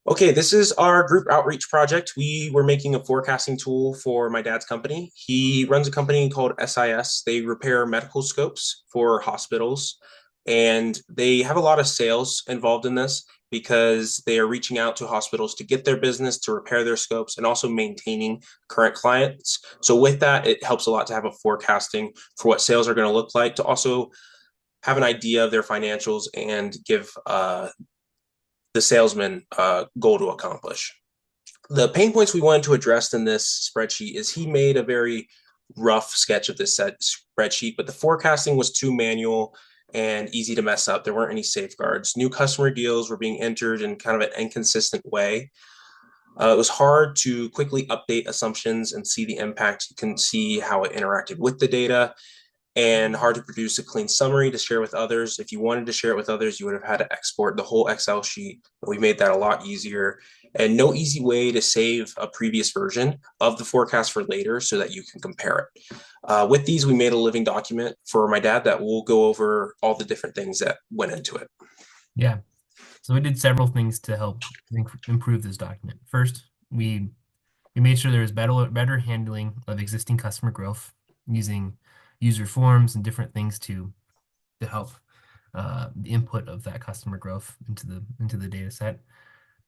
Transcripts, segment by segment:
Okay, this is our group outreach project. We were making a forecasting tool for my dad's company. He runs a company called SIS. They repair medical scopes for hospitals, and they have a lot of sales involved in this because they are reaching out to hospitals to get their business, to repair their scopes, and also maintaining current clients. So with that, it helps a lot to have a forecasting for what sales are going to look like, to also have an idea of their financials and give the salesman goal to accomplish. The pain points we wanted to address in this spreadsheet is he made a very rough sketch of this set spreadsheet, but the forecasting was too manual and easy to mess up. There weren't any safeguards. New customer deals were being entered in kind of an inconsistent way. It was hard to quickly update assumptions and see the impact. You can see how it interacted with the data, and hard to produce a clean summary to share with others. If you wanted to share it with others, you would have had to export the whole Excel sheet. We made that a lot easier, and no easy way to save a previous version of the forecast for later so that you can compare it. With these, we made a living document for my dad that will go over all the different things that went into it. Yeah. So we did several things to help improve this document. First, we made sure there was better handling of existing customer growth using user forms and different things to help the input of that customer growth into the data set.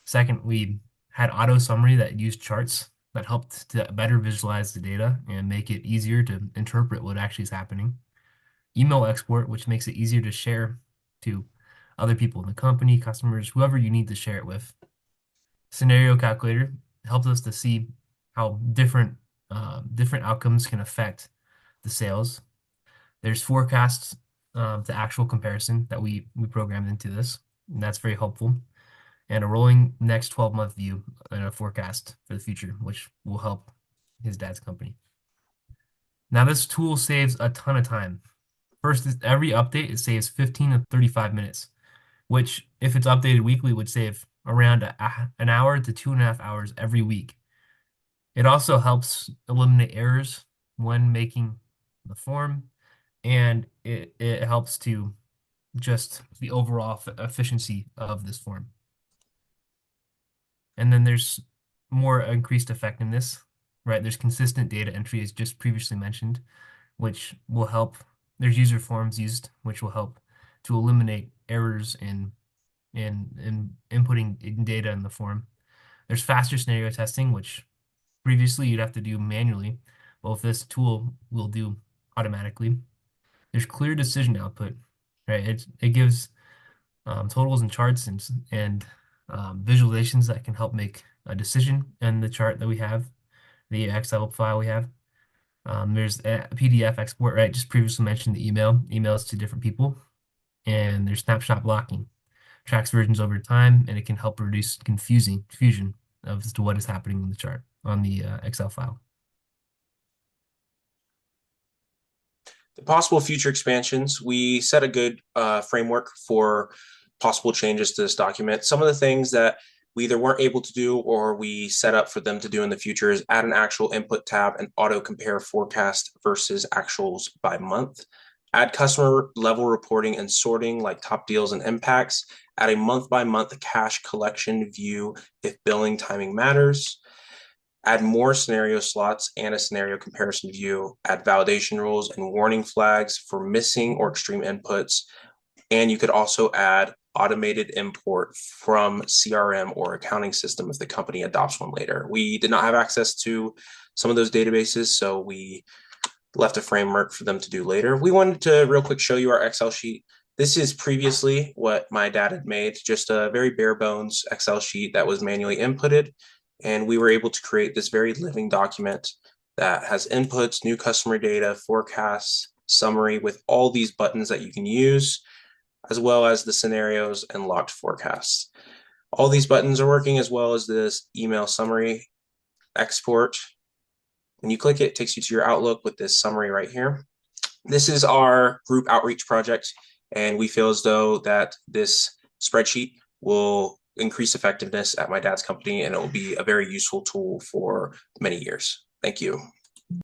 Second, we had auto summary that used charts that helped to better visualize the data and make it easier to interpret what actually is happening. Email export, which makes it easier to share to other people in the company, customers, whoever you need to share it with. Scenario calculator helps us to see how different outcomes can affect the sales. There's forecasts to actual comparison that we programmed into this, and that's very helpful. And a rolling next 12-month view and a forecast for the future, which will help his dad's company. Now, this tool saves a ton of time. First, every update, it saves 15 to 35 minutes, which, if it's updated weekly, would save around an hour to 2.5 hours every week. It also helps eliminate errors when making the form, and it helps to just the overall efficiency of this form. And then there's more increased effectiveness, right? There's consistent data entry, as just previously mentioned, which will help. There's user forms used, which will help to eliminate errors in inputting data in the form. There's faster scenario testing, which previously you'd have to do manually. Well, if this tool will do automatically. There's clear decision output, right? It gives totals and charts and visualizations that can help make a decision in the chart that we have, the Excel file we have. There's a PDF export, right? Just previously mentioned the emails to different people. And there's snapshot blocking, tracks versions over time, and it can help reduce confusion as to what is happening in the chart on the Excel file. The possible future expansions, we set a good framework for possible changes to this document. Some of the things that we either weren't able to do or we set up for them to do in the future is add an actual input tab and auto compare forecast versus actuals by month. Add customer level reporting and sorting like top deals and impacts. Add a month by month cash collection view if billing timing matters. Add more scenario slots and a scenario comparison view. Add validation rules and warning flags for missing or extreme inputs. And you could also add automated import from CRM or accounting system if the company adopts one later. We did not have access to some of those databases, so we left a framework for them to do later. We wanted to real quick show you our Excel sheet. This is previously what my dad had made, just a very bare bones Excel sheet that was manually inputted. And we were able to create this very living document that has inputs, new customer data, forecasts, summary with all these buttons that you can use, as well as the scenarios and locked forecasts. All these buttons are working, as well as this email summary export. When you click it, it takes you to your Outlook with this summary right here. This is our group outreach project, and we feel as though that this spreadsheet will increase effectiveness at my dad's company, and it will be a very useful tool for many years. Thank you.